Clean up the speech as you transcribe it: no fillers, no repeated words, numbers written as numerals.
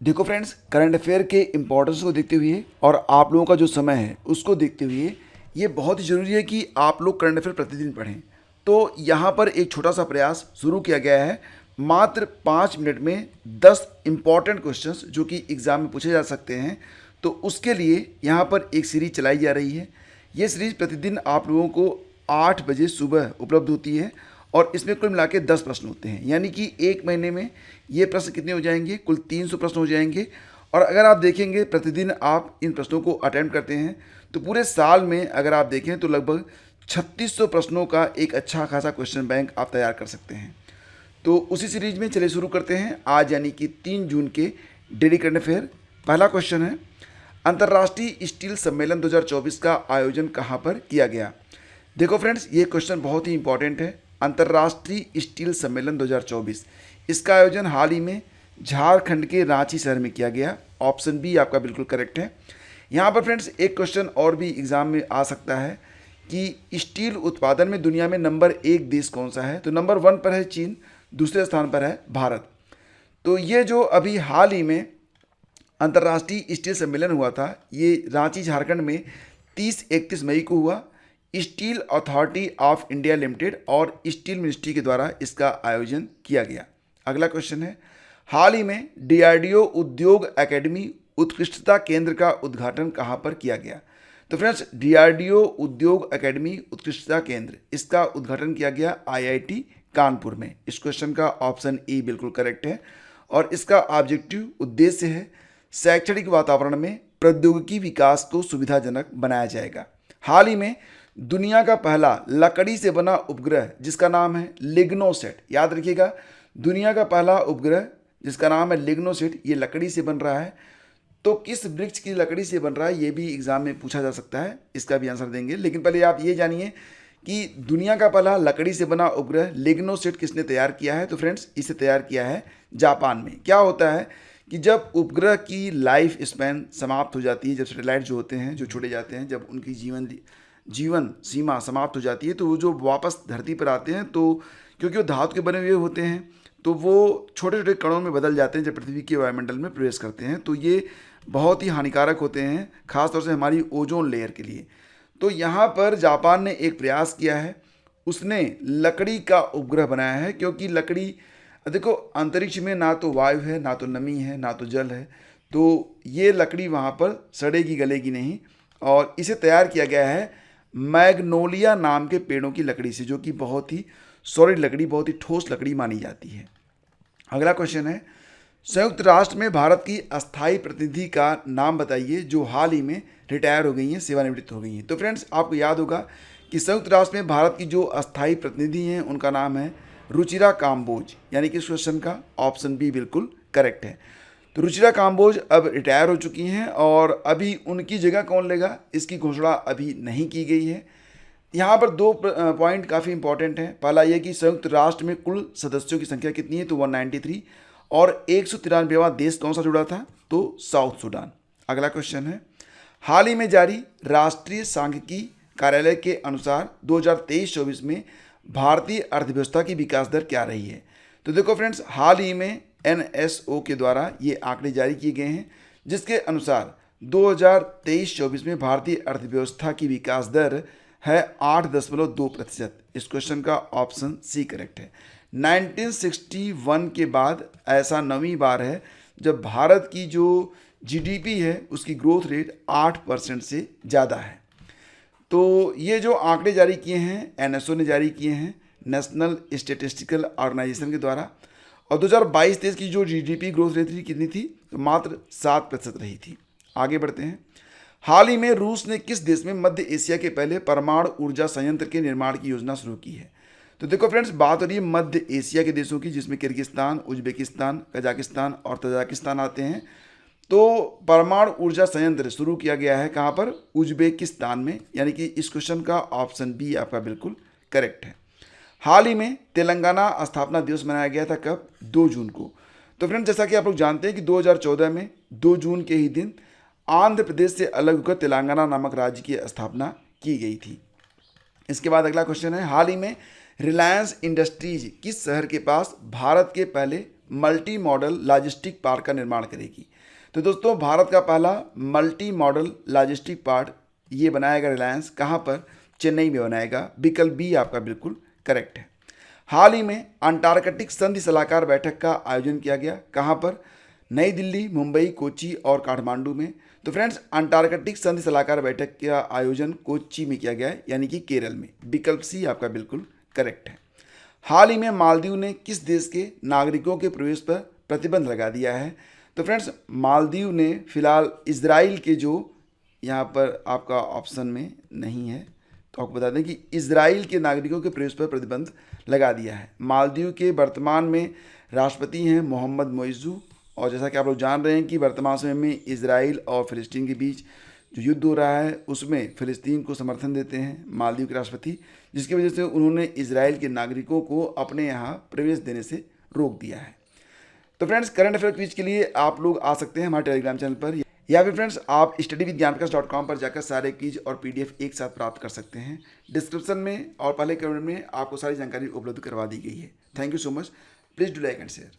देखो friends, current affair के importance को देखते हुए और आप लोगों का जो समय है उसको देखते हुए ये बहुत ही ज़रूरी है कि आप लोग करंट अफेयर प्रतिदिन पढ़ें। तो यहाँ पर एक छोटा सा प्रयास शुरू किया गया है। मात्र 5 मिनट में 10 इम्पॉर्टेंट क्वेश्चंस जो कि एग्ज़ाम में पूछे जा सकते हैं, तो उसके लिए यहाँ पर एक सीरीज चलाई जा रही है। ये सीरीज प्रतिदिन आप लोगों को 8 बजे सुबह उपलब्ध होती है और इसमें कुल मिला के 10 प्रश्न होते हैं, यानी कि एक महीने में ये प्रश्न कितने हो जाएंगे? कुल 300 प्रश्न हो जाएंगे। और अगर आप देखेंगे प्रतिदिन आप इन प्रश्नों को अटेम्प्ट करते हैं तो पूरे साल में अगर आप देखें तो लगभग 3600 प्रश्नों का एक अच्छा खासा क्वेश्चन बैंक आप तैयार कर सकते हैं। तो उसी सीरीज में चले शुरू करते हैं आज, यानी कि 3 जून के डेली करंट अफेयर। पहला क्वेश्चन है, अंतर्राष्ट्रीय स्टील सम्मेलन 2024 का आयोजन कहाँ पर किया गया? देखो फ्रेंड्स, ये क्वेश्चन बहुत ही इंपॉर्टेंट है। अंतर्राष्ट्रीय स्टील सम्मेलन 2024, इसका आयोजन हाल ही में झारखंड के रांची शहर में किया गया। ऑप्शन बी आपका बिल्कुल करेक्ट है। यहाँ पर फ्रेंड्स एक क्वेश्चन और भी एग्जाम में आ सकता है कि स्टील उत्पादन में दुनिया में नंबर 1 देश कौन सा है? तो नंबर 1 पर है चीन, दूसरे स्थान पर है भारत। तो ये जो अभी हाल ही में अंतर्राष्ट्रीय स्टील सम्मेलन हुआ था, ये रांची झारखंड में 30-31 मई को हुआ। Steel authority of India limited और स्टील मिनिस्ट्री के द्वारा इसका आयोजन किया गया। अगला क्वेश्चन है, हाल ही में डीआरडीओ उद्योग एकेडमी उत्कृष्टता केंद्र का उद्घाटन कहाँ पर किया गया? तो फ्रेंड्स, डीआरडीओ उद्योग एकेडमी उत्कृष्टता केंद्र, इसका उद्घाटन किया गया आईआईटी कानपुर में। इस क्वेश्चन का ऑप्शन ई बिल्कुल करेक्ट है और इसका ऑब्जेक्टिव उद्देश्य है शैक्षणिक वातावरण में प्रौद्योगिकी विकास को सुविधाजनक बनाया जाएगा। हाल ही में दुनिया का पहला लकड़ी से बना उपग्रह जिसका नाम है लिग्नोसेट, याद रखिएगा, दुनिया का पहला उपग्रह जिसका नाम है लिग्नोसेट, ये लकड़ी से बन रहा है। तो किस वृक्ष की लकड़ी से बन रहा है, ये भी एग्जाम में पूछा जा सकता है, इसका भी आंसर देंगे। लेकिन पहले आप ये जानिए कि दुनिया का पहला लकड़ी से बना उपग्रह लिग्नोसेट किसने तैयार किया है? तो फ्रेंड्स, इसे तैयार किया है जापान में। क्या होता है कि जब उपग्रह की लाइफ स्पैन समाप्त हो जाती है, जब सैटेलाइट जो होते हैं, जो छोड़े जाते हैं, जब उनकी जीवन सीमा समाप्त हो जाती है, तो वो जो वापस धरती पर आते हैं, तो क्योंकि वो धातु के बने हुए होते हैं, तो वो छोटे छोटे कणों में बदल जाते हैं जब पृथ्वी के वायुमंडल में प्रवेश करते हैं। तो ये बहुत ही हानिकारक होते हैं, खासतौर से हमारी ओजोन लेयर के लिए। तो यहाँ पर जापान ने एक प्रयास किया है, उसने लकड़ी का उपग्रह बनाया है, क्योंकि लकड़ी, देखो, अंतरिक्ष में ना तो वायु है, ना तो नमी है, ना तो जल है, तो ये लकड़ी वहाँ पर सड़ेगी गलेगी नहीं। और इसे तैयार किया गया है मैग्नोलिया नाम के पेड़ों की लकड़ी से, जो कि बहुत ही सॉलिड लकड़ी, बहुत ही ठोस लकड़ी मानी जाती है। अगला क्वेश्चन है, संयुक्त राष्ट्र में भारत की अस्थायी प्रतिनिधि का नाम बताइए जो हाल ही में रिटायर हो गई हैं, सेवानिवृत्त हो गई हैं। तो फ्रेंड्स, आपको याद होगा कि संयुक्त राष्ट्र में भारत की जो अस्थायी प्रतिनिधि हैं उनका नाम है रुचिरा काम्बोज, यानी कि इस क्वेश्चन का ऑप्शन बी बिल्कुल करेक्ट है। तो रुचिरा काम्बोज अब रिटायर हो चुकी हैं और अभी उनकी जगह कौन लेगा, इसकी घोषणा अभी नहीं की गई है। यहाँ पर 2 पॉइंट काफ़ी इंपॉर्टेंट हैं। पहला ये कि संयुक्त राष्ट्र में कुल सदस्यों की संख्या कितनी है? तो 193। और 193वां देश कौन सा जुड़ा था? तो साउथ सूडान। अगला क्वेश्चन है, हाल ही में जारी राष्ट्रीय सांख्यिकी कार्यालय के अनुसार 2023-24 में भारतीय अर्थव्यवस्था की विकास दर क्या रही है? तो देखो फ्रेंड्स, हाल ही में एनएसओ के द्वारा ये आंकड़े जारी किए गए हैं, जिसके अनुसार 2023-24 में भारतीय अर्थव्यवस्था की विकास दर है 8.2%। इस क्वेश्चन का ऑप्शन सी करेक्ट है। 1961 के बाद ऐसा 9वीं बार है जब भारत की जो जीडीपी है उसकी ग्रोथ रेट 8% से ज़्यादा है। तो ये जो आंकड़े जारी किए हैं एनएसओ ने जारी किए हैं, नेशनल स्टैटिस्टिकल ऑर्गेनाइजेशन के द्वारा। और 2022-23 की जो जीडीपी ग्रोथ रेट थी कितनी थी? तो मात्र 7% रही थी। आगे बढ़ते हैं, हाल ही में रूस ने किस देश में मध्य एशिया के पहले परमाणु ऊर्जा संयंत्र के निर्माण की योजना शुरू की है? तो देखो फ्रेंड्स, बात हो रही है मध्य एशिया के देशों की, जिसमें किर्गिस्तान, उज्बेकिस्तान, कजाकिस्तान और तजाकिस्तान आते हैं। तो परमाणु ऊर्जा संयंत्र शुरू किया गया है कहाँ पर? उज्बेकिस्तान में, यानी कि इस क्वेश्चन का ऑप्शन बी आपका बिल्कुल करेक्ट है। हाल ही में तेलंगाना स्थापना दिवस मनाया गया था, कब? 2 जून को। तो फ्रेंड्स, जैसा कि आप लोग जानते हैं कि 2014 में 2 जून के ही दिन आंध्र प्रदेश से अलग होकर तेलंगाना नामक राज्य की स्थापना की गई थी। इसके बाद अगला क्वेश्चन है, हाल ही में रिलायंस इंडस्ट्रीज किस शहर के पास भारत के पहले मल्टी मॉडल लॉजिस्टिक पार्क का निर्माण करेगी। तो दोस्तों भारत का पहला मल्टी मॉडल लॉजिस्टिक पार्क ये बनाएगा रिलायंस, कहाँ पर? चेन्नई में बनाएगा। विकल्प बी आपका बिल्कुल करेक्ट है। हाल ही में अंटार्कटिक संधि सलाहकार बैठक का आयोजन किया गया, कहाँ पर? नई दिल्ली, मुंबई, कोच्चि और काठमांडू में। तो फ्रेंड्स अंटार्कटिक संधि सलाहकार बैठक का आयोजन कोच्चि में किया गया है, यानी कि केरल में। विकल्प सी आपका बिल्कुल करेक्ट है। हाल ही में मालदीव ने किस देश के नागरिकों के प्रवेश पर प्रतिबंध लगा दिया है? तो फ्रेंड्स मालदीव ने फिलहाल इजराइल के, जो यहाँ पर आपका ऑप्शन में नहीं है, तो आपको बता दें कि इजराइल के नागरिकों के प्रवेश पर प्रतिबंध लगा दिया है। मालदीव के वर्तमान में राष्ट्रपति हैं मोहम्मद मोइज़ू, और जैसा कि आप लोग जान रहे हैं कि वर्तमान समय में इजराइल और फिलिस्तीन के बीच जो युद्ध हो रहा है उसमें फिलिस्तीन को समर्थन देते हैं मालदीव के राष्ट्रपति, जिसकी वजह से उन्होंने इजराइल के नागरिकों को अपने यहाँ प्रवेश देने से रोक दिया है। तो फ्रेंड्स करंट अफेयर क्विज के लिए आप लोग आ सकते हैं हमारे टेलीग्राम चैनल पर, या फिर फ्रेंड्स आप studyvithgyanprakash.com पर जाकर सारे क्विज और PDF एक साथ प्राप्त कर सकते हैं। डिस्क्रिप्शन में और पहले कमेंट में आपको सारी जानकारी उपलब्ध करवा दी गई है। Thank you so much. Please do like and share.